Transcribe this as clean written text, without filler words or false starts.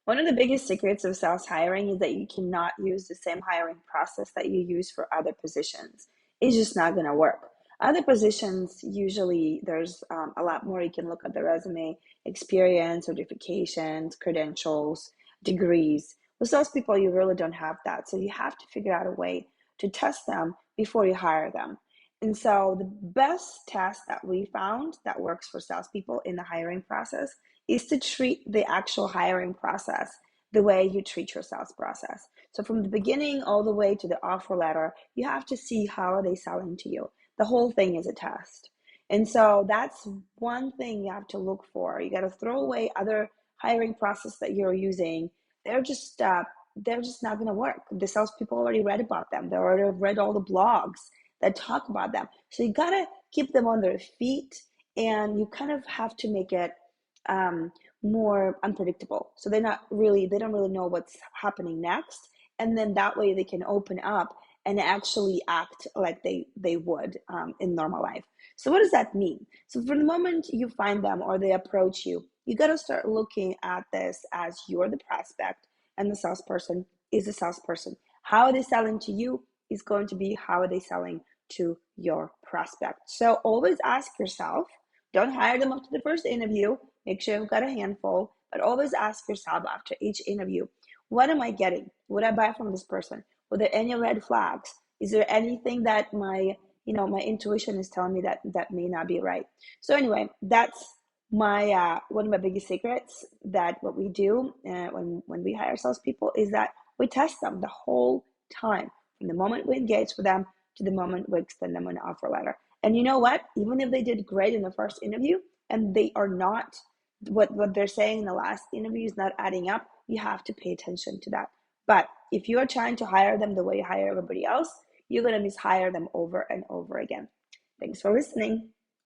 One of the biggest secrets of sales hiring is that you cannot use the same hiring process that you use for other positions. It's just not going to work. Other positions, usually there's a lot more. You can look at the resume, experience, certifications, credentials, degrees. With salespeople, you really don't have that. So you have to figure out a way to test them before you hire them. And so the best test that we found that works for salespeople in the hiring process is to treat the actual hiring process the way you treat your sales process. So from the beginning all the way to the offer letter, you have to see how are they selling to you. The whole thing is a test. And so that's one thing you have to look for. You got to throw away other hiring process that you're using. They're just uh, they're just not going to work. The salespeople already read about them. They already read all the blogs that talk about them. So you got to keep them on their feet, and you kind of have to make it more unpredictable. So they don't really know what's happening next. And then that way they can open up and actually act like they would in normal life. So what does that mean? So from the moment you find them or they approach you, you got to start looking at this as you're the prospect and the salesperson is the salesperson. How are they selling to you is going to be how are they selling to your prospect. So always ask yourself, don't hire them up to the first interview. Make sure you've got a handful, but always ask yourself after each interview, what am I getting? What I buy from this person? Were there any red flags? Is there anything that my intuition is telling me that may not be right? So anyway, that's my one of my biggest secrets, that what we do when we hire salespeople is that we test them the whole time, from the moment we engage with them to the moment we extend them an offer letter. And you know what? Even if they did great in the first interview and they are not, what they're saying in the last interview is not adding up, you have to pay attention to that. But if you are trying to hire them the way you hire everybody else, you're going to mishire them over and over again. Thanks for listening.